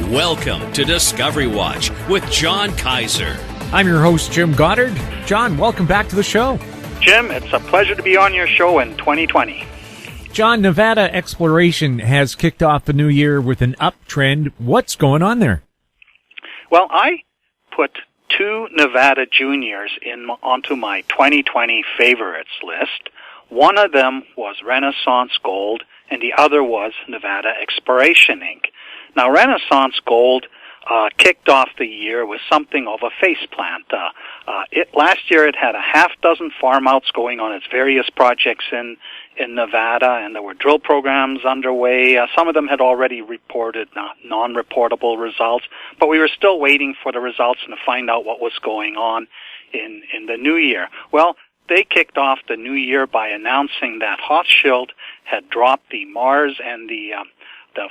Welcome to Discovery Watch with John Kaiser. I'm your host, Jim Goddard. John, welcome back to the show. Jim, it's a pleasure to be on your show in 2020. John, Nevada exploration has kicked off the new year with an uptrend. What's going on there? Well, I put two Nevada juniors onto my 2020 favorites list. One of them was Renaissance Gold, and the other was Nevada Exploration, Inc. Now, Renaissance Gold kicked off the year with something of a faceplant. Last year it had a half dozen farm outs going on its various projects in Nevada, and there were drill programs underway. Some of them had already reported non-reportable results, but we were still waiting for the results and to find out what was going on in the new year. Well, they kicked off the new year by announcing that Hochschild had dropped the Mars and the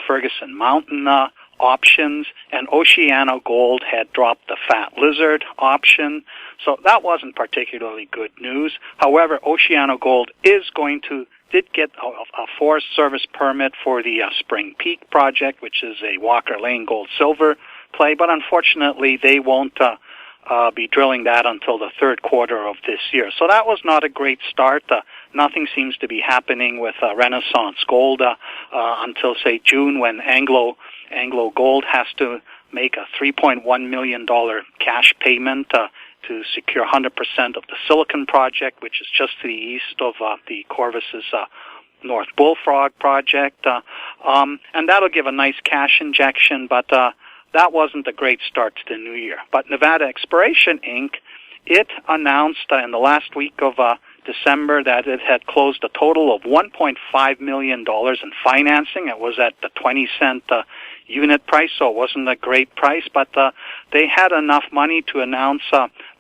Ferguson Mountain options, and Oceano Gold had dropped the Fat Lizard option. So that wasn't particularly good news. However, Oceano Gold did get a Forest Service permit for the Spring Peak project, which is a Walker Lane gold-silver play, but unfortunately they won't be drilling that until the third quarter of this year. So that was not a great start. Nothing seems to be happening with Renaissance Gold until, say, June, when Anglo Gold has to make a $3.1 million cash payment to secure 100% of the Silicon project, which is just to the east of the Corvus's North Bullfrog project. And that'll give a nice cash injection, but that wasn't a great start to the new year. But Nevada Exploration, Inc., it announced in the last week of December that it had closed a total of $1.5 million in financing. It was at the 20-cent unit price, so it wasn't a great price, but they had enough money to announce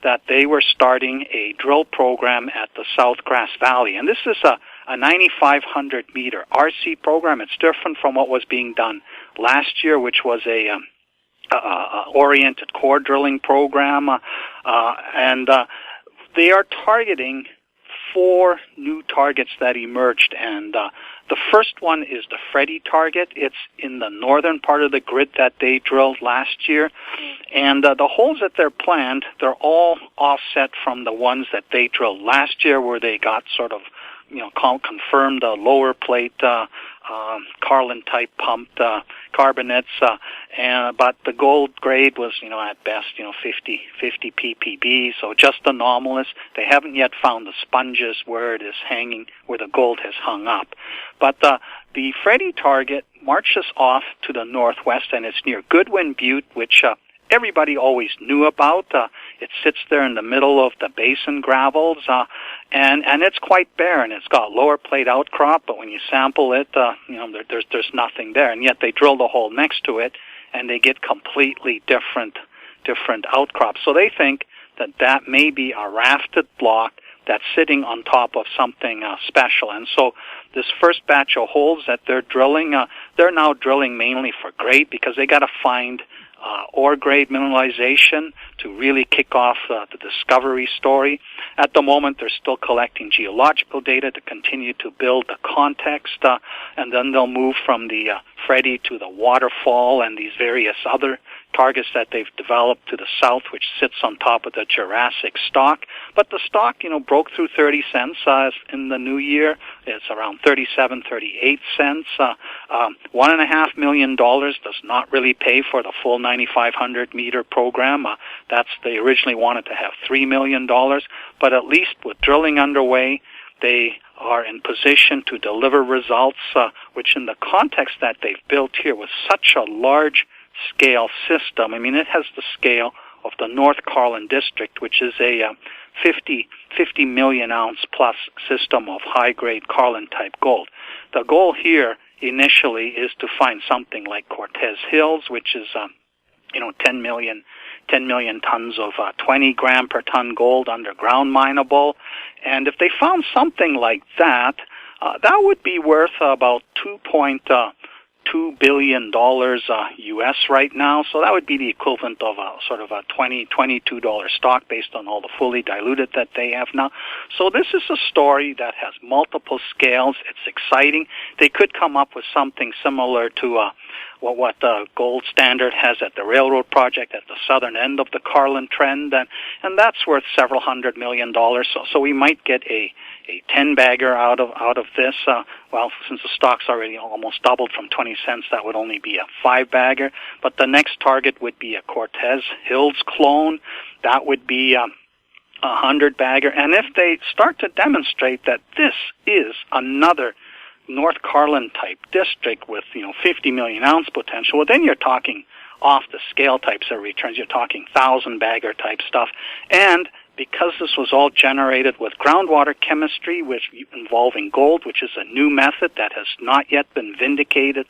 that they were starting a drill program at the South Grass Valley. And this is a 9,500-meter RC program. It's different from what was being done last year, which was a oriented core drilling program, and they are targeting 4 new targets that emerged, and the first one is the Freddy target. It's in the northern part of the grid that they drilled last year, and the holes that they're planned, they're all offset from the ones that they drilled last year, where they got sort of, confirmed lower plate Carlin-type pumped carbonates, but the gold grade was, at best, 50 ppb, so just anomalous. They haven't yet found the sponges where it is hanging, where the gold has hung up. But the Freddy target marches off to the northwest, and it's near Goodwin Butte, which everybody always knew about. It sits there in the middle of the basin gravels, and it's quite barren. It's got lower plate outcrop, but when you sample it, there's nothing there. And yet they drill the hole next to it, and they get completely different outcrops. So they think that may be a rafted block that's sitting on top of something special. And so this first batch of holes that they're drilling, they're now drilling mainly for grade, because they got to find ore grade mineralization to really kick off the discovery story. At the moment, they're still collecting geological data to continue to build the context, and then they'll move from the Freddy to the Waterfall and these various other targets that they've developed to the south, which sits on top of the Jurassic stock. But the stock, broke through 30 cents in the new year. It's around 37, 38 cents. $1.5 million does not really pay for the full 9,500-meter program. They originally wanted to have $3 million, but at least with drilling underway, they are in position to deliver results, which in the context that they've built here with such a large scale system. I mean, it has the scale of the North Carlin District, which is a 50 million ounce plus system of high-grade Carlin-type gold. The goal here initially is to find something like Cortez Hills, which is 10 million tons of 20 gram per ton gold underground mineable. And if they found something like that, that would be worth about $2 billion U.S. right now. So that would be the equivalent of a sort of a $22 stock based on all the fully diluted that they have now. So this is a story that has multiple scales. It's exciting. They could come up with something similar to what Gold Standard has at the railroad project at the southern end of the Carlin Trend, and that's worth several $100 million. So we might get a 10-bagger out of this. Well, since the stock's already almost doubled from 20 cents, that would only be a 5-bagger. But the next target would be a Cortez Hills clone. That would be a 100-bagger. And if they start to demonstrate that this is another North Carlin type district with 50 million ounce potential, well, then you're talking off the scale types of returns. You're talking 1,000-bagger type stuff. And because this was all generated with groundwater chemistry, which involving gold, which is a new method that has not yet been vindicated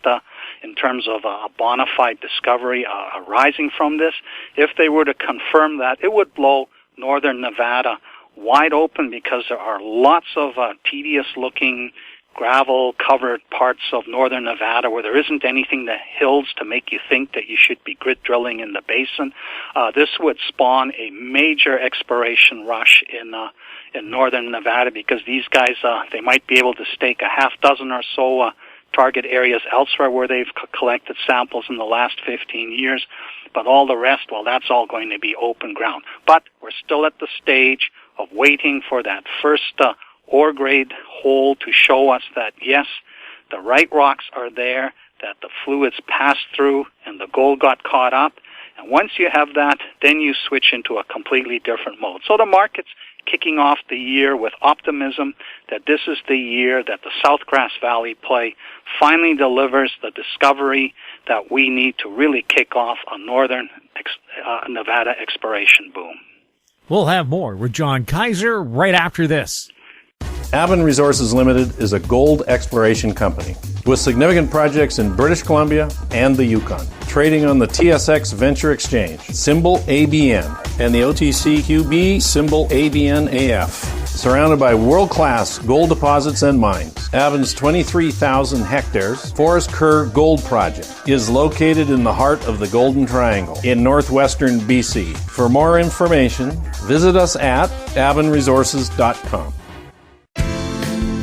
in terms of a bona fide discovery arising from this, if they were to confirm that, it would blow northern Nevada wide open, because there are lots of tedious-looking gravel-covered parts of northern Nevada where there isn't anything the hills to make you think that you should be grit drilling in the basin. This would spawn a major exploration rush in northern Nevada, because these guys, they might be able to stake a half dozen or so target areas elsewhere where they've collected samples in the last 15 years. But all the rest, well, that's all going to be open ground. But we're still at the stage of waiting for that first ore grade hole to show us that, yes, the right rocks are there, that the fluids passed through and the gold got caught up. And once you have that, then you switch into a completely different mode. So the market's kicking off the year with optimism that this is the year that the South Grass Valley play finally delivers the discovery that we need to really kick off a northern Nevada exploration boom. We'll have more with John Kaiser right after this. Aben Resources Limited is a gold exploration company with significant projects in British Columbia and the Yukon, trading on the TSX Venture Exchange, symbol ABN, and the OTCQB, symbol ABNAF. Surrounded by world-class gold deposits and mines, Aben's 23,000 hectares Forest Kerr Gold Project is located in the heart of the Golden Triangle in northwestern BC. For more information, visit us at abenresources.com.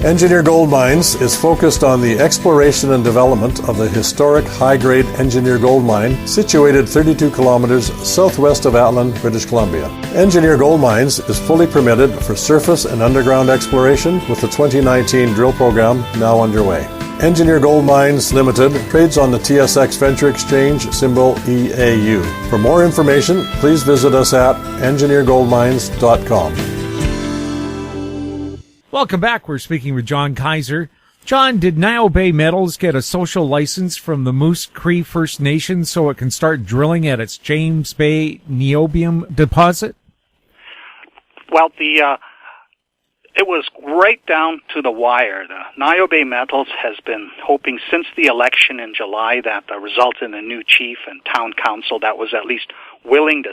Engineer Gold Mines is focused on the exploration and development of the historic high-grade Engineer Gold Mine situated 32 kilometers southwest of Atlan, British Columbia. Engineer Gold Mines is fully permitted for surface and underground exploration with the 2019 drill program now underway. Engineer Gold Mines Limited trades on the TSX Venture Exchange, symbol EAU. For more information, please visit us at engineergoldmines.com. Welcome back. We're speaking with John Kaiser. John, did Niobe Metals get a social license from the Moose Cree First Nation so it can start drilling at its James Bay niobium deposit? Well, it was right down to the wire. The Niobe Metals has been hoping since the election in July that the result in a new chief and town council that was at least willing to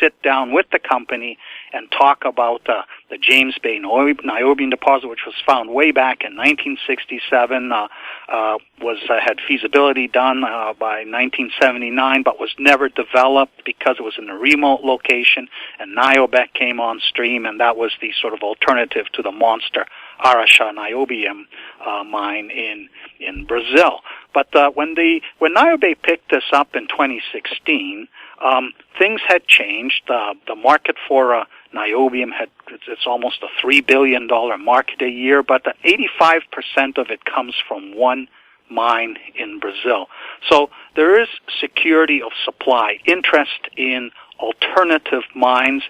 sit down with the company and talk about the James Bay niobium deposit, which was found way back in 1967, had feasibility done by 1979, but was never developed because it was in a remote location, and Niobec came on stream, and that was the sort of alternative to the monster Araxá niobium mine in Brazil. But when Niobe picked this up in 2016, things had changed. The market for niobium it's almost a $3 billion market a year, but 85% of it comes from one mine in Brazil. So there is security of supply, interest in alternative mines.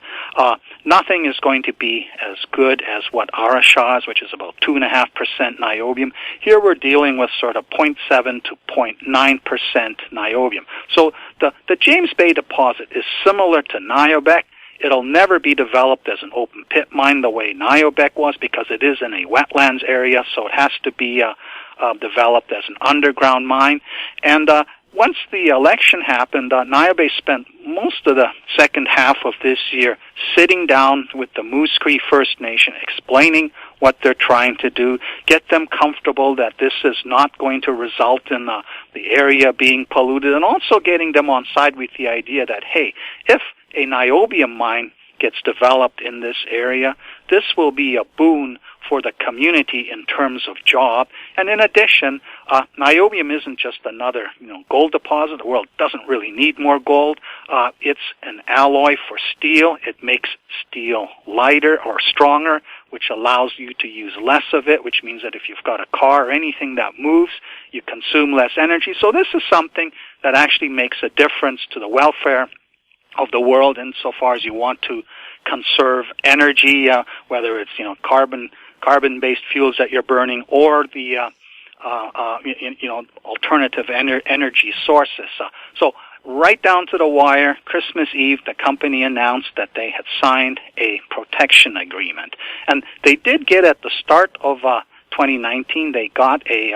Nothing is going to be as good as what Araxá is, which is about 2.5% niobium. Here we're dealing with sort of 0.7 to 0.9% niobium. So the James Bay deposit is similar to Niobec. It'll never be developed as an open pit mine the way Niobec was, because it is in a wetlands area, so it has to be developed as an underground mine. And once the election happened, Niobe spent most of the second half of this year sitting down with the Moose Cree First Nation, explaining what they're trying to do, get them comfortable that this is not going to result in the area being polluted, and also getting them on side with the idea that, hey, if a niobium mine gets developed in this area, this will be a boon for the community in terms of job. And in addition, niobium isn't just another gold deposit. The world doesn't really need more gold. It's an alloy for steel. It makes steel lighter or stronger, which allows you to use less of it, which means that if you've got a car or anything that moves, you consume less energy. So this is something that actually makes a difference to the welfare of the world insofar as you want to conserve energy, whether it's carbon-based fuels that you're burning or the alternative energy sources. So right down to the wire, Christmas Eve, the company announced that they had signed a protection agreement, and they did get at the start of 2019. They got a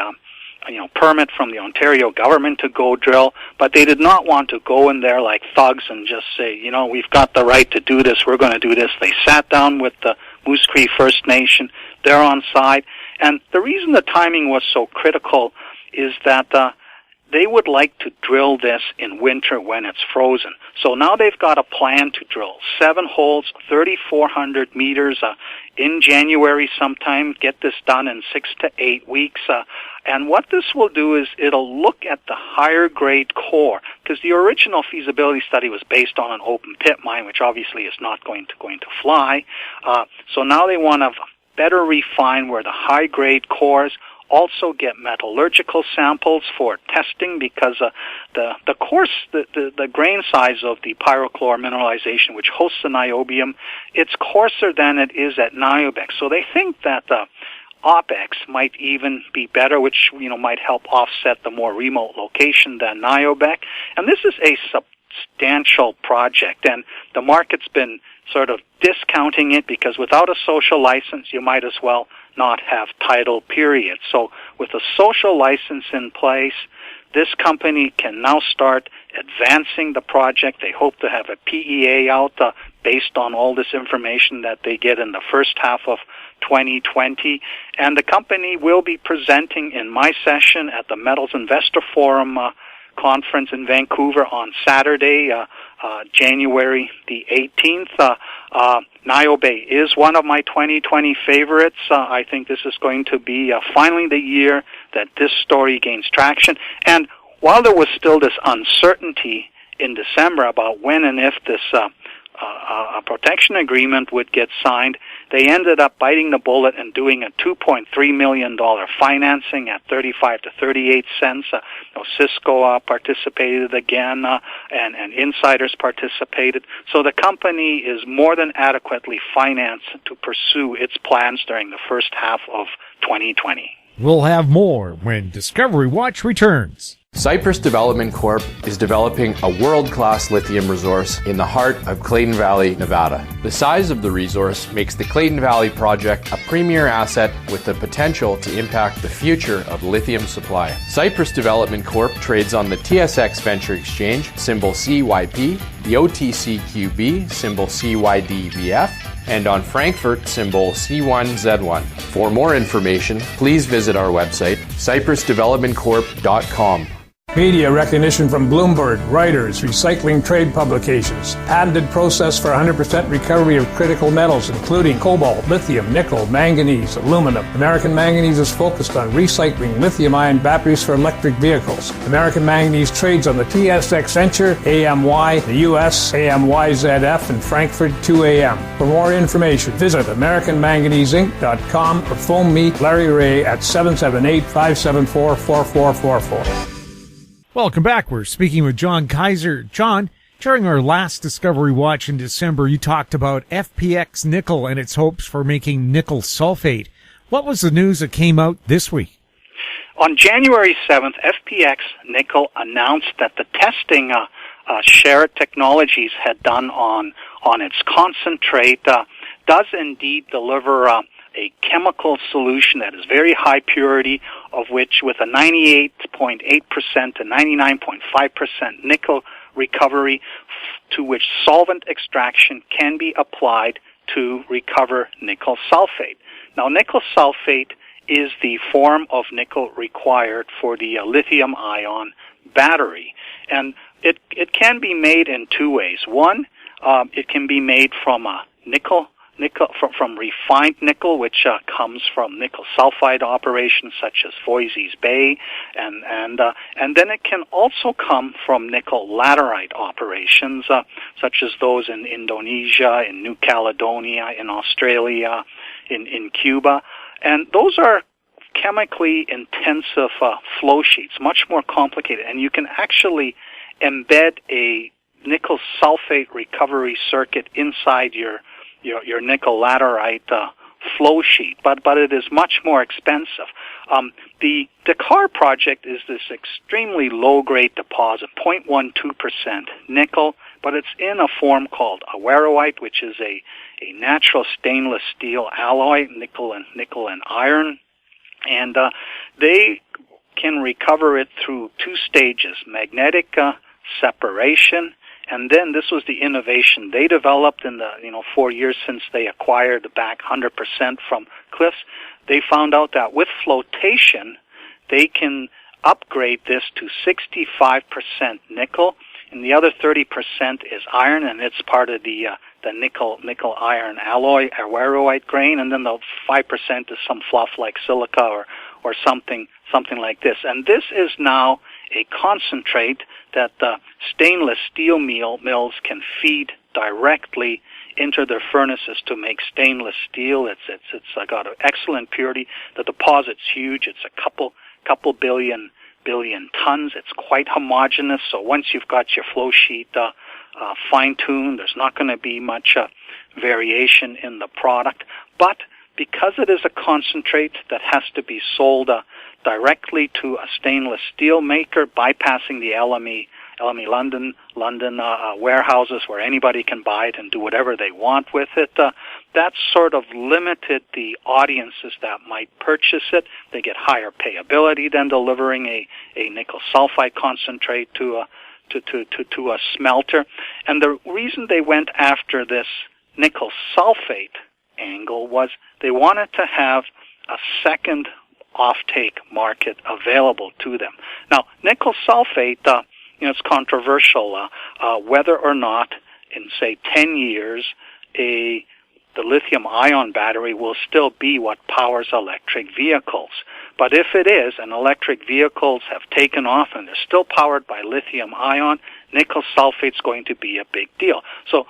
permit from the Ontario government to go drill, but they did not want to go in there like thugs and just say, we've got the right to do this, we're going to do this. They sat down with the Moose Cree First Nation. They're on side. And the reason the timing was so critical is that they would like to drill this in winter when it's frozen. So now they've got a plan to drill 7 holes, 3,400 meters in January sometime, get this done in 6 to 8 weeks. And what this will do is it'll look at the higher grade core, because the original feasibility study was based on an open pit mine, which obviously is not going to fly. So now they want to better refine where the high grade cores, also get metallurgical samples for testing, because the grain size of the pyrochlore mineralization, which hosts the niobium, it's coarser than it is at Niobec. So they think that the OPEX might even be better, which might help offset the more remote location than Niobec. And this is a substantial project, and the market's been sort of discounting it because without a social license, you might as well not have title, period. So with a social license in place, this company can now start advancing the project. They hope to have a PEA out based on all this information that they get in the first half of 2020. And the company will be presenting in my session at the Metals Investor Forum conference in Vancouver on Saturday, January the 18th. Niobe is one of my 2020 favorites. I think this is going to be finally the year that this story gains traction. And while there was still this uncertainty in December about when and if this a protection agreement would get signed, they ended up biting the bullet and doing a $2.3 million financing at 35 to 38 cents. Cisco participated again, and insiders participated. So the company is more than adequately financed to pursue its plans during the first half of 2020. We'll have more when Discovery Watch returns. Cypress Development Corp. is developing a world-class lithium resource in the heart of Clayton Valley, Nevada. The size of the resource makes the Clayton Valley project a premier asset with the potential to impact the future of lithium supply. Cypress Development Corp. trades on the TSX Venture Exchange, symbol CYP, the OTCQB, symbol CYDVF, and on Frankfurt, symbol C1Z1. For more information, please visit our website, cypressdevelopmentcorp.com. Media recognition from Bloomberg, Reuters, Recycling Trade Publications. Patented process for 100% recovery of critical metals, including cobalt, lithium, nickel, manganese, aluminum. American Manganese is focused on recycling lithium-ion batteries for electric vehicles. American Manganese trades on the TSX Venture, AMY, the US, AMYZF, and Frankfurt 2AM. For more information, visit AmericanManganeseInc.com or phone me, Larry Ray, at 778-574-4444. Welcome back. We're speaking with John Kaiser. John, during our last Discovery Watch in December, you talked about FPX Nickel and its hopes for making nickel sulfate. What was the news that came out this week? On January 7th, FPX Nickel announced that the testing Sherritt Technologies had done on its concentrate does indeed deliver a chemical solution that is very high purity, of which with a 98.8% to 99.5% nickel recovery, to which solvent extraction can be applied to recover nickel sulfate. Now, nickel sulfate is the form of nickel required for the lithium-ion battery. And it can be made in two ways. One, it can be made from nickel nickel from refined nickel, which comes from nickel sulfide operations such as Voisey's Bay, and then it can also come from nickel laterite operations such as those in Indonesia, in New Caledonia, in Australia, in Cuba, and those are chemically intensive flow sheets, much more complicated, and you can actually embed a nickel sulfate recovery circuit inside your nickel laterite flow sheet, but it is much more expensive. The Dakar project is this extremely low-grade deposit, 0.12% nickel, but it's in a form called awaroite, which is a natural stainless steel alloy, nickel and iron, and they can recover it through two stages: magnetic separation. And then this was the innovation they developed in the 4 years since they acquired back 100% from Cliffs. They found out that with flotation, they can upgrade this to 65% nickel, and the other 30% is iron, and it's part of the nickel iron alloy awaroite grain, and then the 5% is some fluff like silica or something like this. And this is now a concentrate that the stainless steel mills can feed directly into their furnaces to make stainless steel. It's got an excellent purity. The deposit's huge. It's a couple billion tons. It's quite homogeneous. So once you've got your flow sheet fine-tuned, there's not going to be much variation in the product. But because it is a concentrate that has to be sold directly to a stainless steel maker, bypassing the LME London warehouses where anybody can buy it and do whatever they want with it, that sort of limited the audiences that might purchase it. They get higher payability than delivering a nickel sulfide concentrate to a smelter. And the reason they went after this nickel sulfate angle was they wanted to have a second offtake market available to them. Now, nickel sulfate, it's controversial whether or not in, say, 10 years, the lithium-ion battery will still be what powers electric vehicles. But if it is, and electric vehicles have taken off and they're still powered by lithium-ion, nickel sulfate's going to be a big deal. So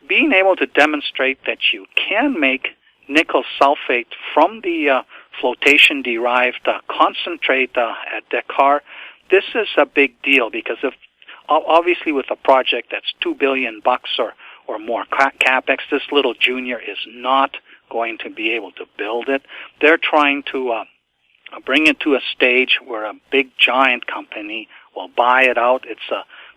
being able to demonstrate that you can make nickel sulfate from the flotation-derived concentrate at Dakar, this is a big deal because if obviously with a project that's $2 billion or more capex, this little junior is not going to be able to build it. They're trying to bring it to a stage where a big giant company will buy it out. It's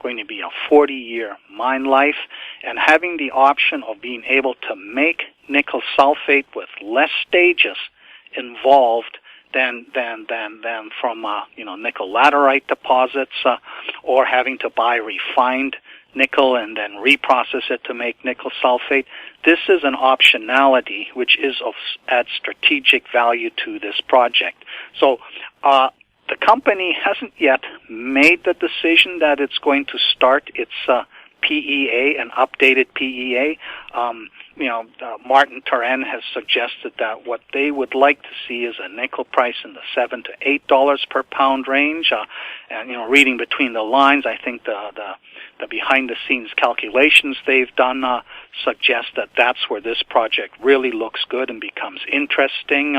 going to be a 40-year mine life, and having the option of being able to make nickel sulfate with less stages involved than from nickel laterite deposits, or having to buy refined nickel and then reprocess it to make nickel sulfate. This is an optionality which is of adds strategic value to this project. So the company hasn't yet made the decision that it's going to start its PEA, an updated PEA. Martin Turan has suggested that what they would like to see is a nickel price in the $7 to $8 per pound range. And reading between the lines, I think the behind-the-scenes calculations they've done suggest that that's where this project really looks good and becomes interesting.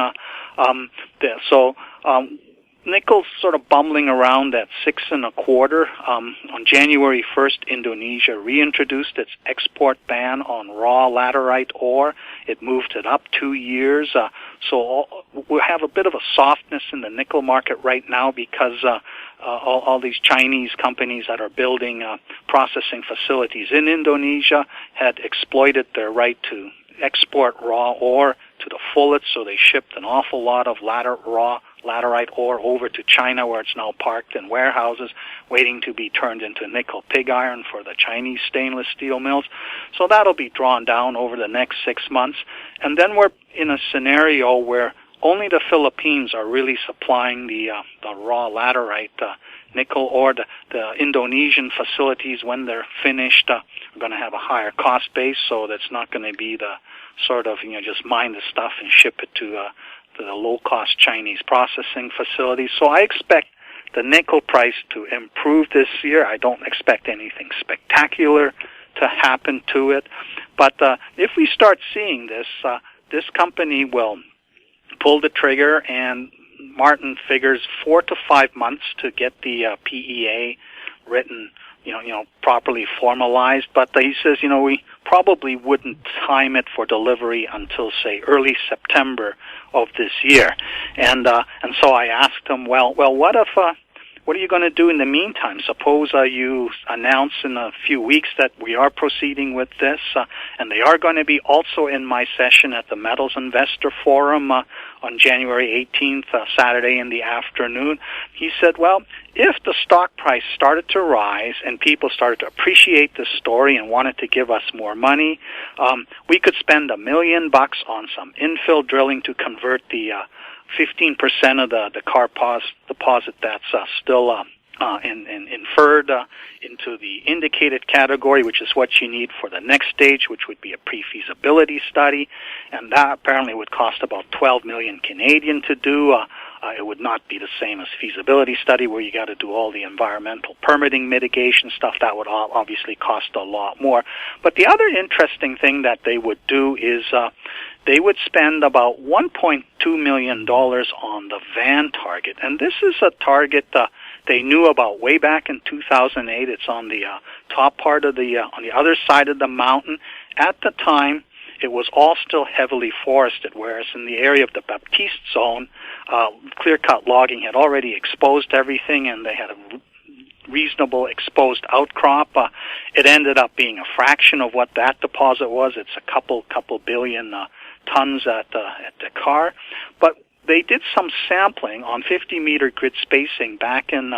Nickel's sort of bumbling around at $6.25. On January 1st, Indonesia reintroduced its export ban on raw laterite ore. It moved it up 2 years. So we have a bit of a softness in the nickel market right now because all these Chinese companies that are building processing facilities in Indonesia had exploited their right to export raw ore to the fullest, so they shipped an awful lot of raw laterite ore over to China, where it's now parked in warehouses waiting to be turned into nickel pig iron for the Chinese stainless steel mills. So that'll be drawn down over the next 6 months. And then we're in a scenario where only the Philippines are really supplying the raw laterite nickel ore. The Indonesian facilities, when they're finished, are going to have a higher cost base, so that's not going to be the sort of, just mine the stuff and ship it to the low-cost Chinese processing facilities. So I expect the nickel price to improve this year. I don't expect anything spectacular to happen to it. But if we start seeing this, this company will pull the trigger, and Martin figures 4 to 5 months to get the PEA written, properly formalized. But he says, we probably wouldn't time it for delivery until, say, early September of this year. And so I asked him, well, what if, what are you going to do in the meantime? Suppose you announce in a few weeks that we are proceeding with this, and they are going to be also in my session at the Metals Investor Forum on January 18th, Saturday in the afternoon. He said, well, if the stock price started to rise and people started to appreciate the story and wanted to give us more money, we could spend $1 million on some infill drilling to convert the 15% of the Karpaz deposit that's still inferred into the indicated category, which is what you need for the next stage, which would be a pre-feasibility study, and that apparently would cost about 12 million Canadian to do. It would not be the same as feasibility study, where you got to do all the environmental permitting mitigation stuff. That would obviously cost a lot more. But the other interesting thing that they would do is they would spend about $1.2 million on the van target. And this is a target they knew about way back in 2008. It's on the top part of on the other side of the mountain. At the time, it was all still heavily forested, whereas in the area of the Baptiste zone, clear-cut logging had already exposed everything, and they had a reasonable exposed outcrop. It ended up being a fraction of what that deposit was. It's a couple billion tons at Dakar. But they did some sampling on 50-meter grid spacing back in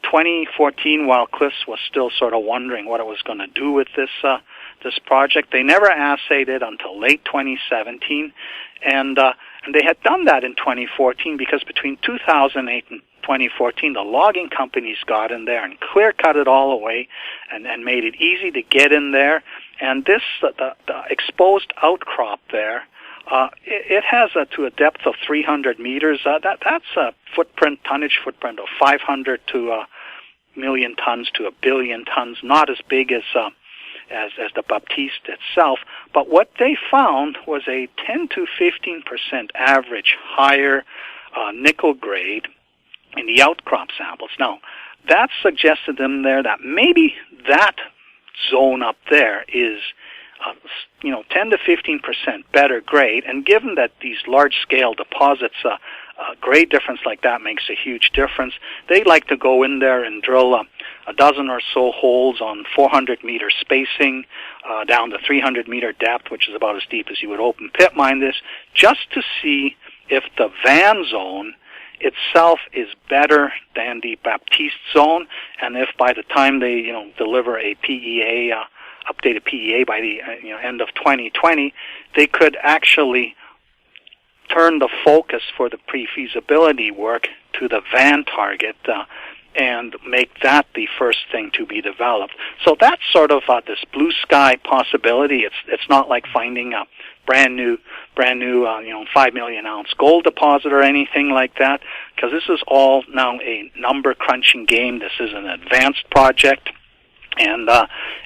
2014, while Cliffs was still sort of wondering what it was going to do with this project. They never assayed it until late 2017, and they had done that in 2014 because between 2008 and 2014, the logging companies got in there and clear-cut it all away and made it easy to get in there. And this, the exposed outcrop there, it has to a depth of 300 meters. That's a tonnage footprint of 500 to a million tons to a billion tons, not as big as the Baptiste itself. But what they found was a 10 to 15% average higher nickel grade in the outcrop samples. Now, that suggested them there that maybe that zone up there is 10 to 15% better grade, and given that these large-scale deposits, grade difference like that makes a huge difference, they like to go in there and drill a dozen or so holes on 400-meter spacing down to 300-meter depth, which is about as deep as you would open pit mine this, just to see if the Van zone itself is better than the Baptiste zone, and if by the time they deliver a PEA, updated PEA by the end of 2020, they could actually turn the focus for the pre-feasibility work to the Van target and make that the first thing to be developed. So that's sort of this blue sky possibility. It's not like finding a brand new 5 million ounce gold deposit or anything like that, because this is all now a number crunching game. This is an advanced project, and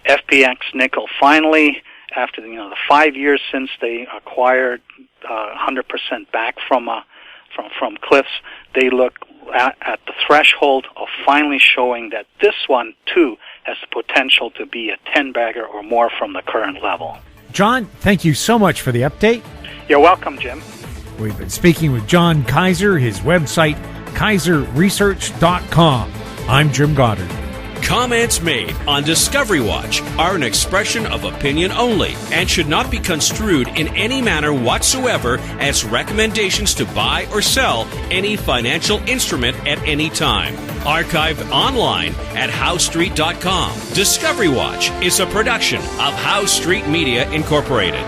FPX Nickel finally, after the 5 years since they acquired 100% back from Cliffs, they look at the threshold of finally showing that this one too has the potential to be a 10-bagger or more from the current level. John, thank you so much for the update. You're welcome, Jim. We've been speaking with John Kaiser, his website, kaiserresearch.com. I'm Jim Goddard. Comments made on Discovery Watch are an expression of opinion only and should not be construed in any manner whatsoever as recommendations to buy or sell any financial instrument at any time. Archived online at howstreet.com. Discovery Watch is a production of How Street Media Incorporated.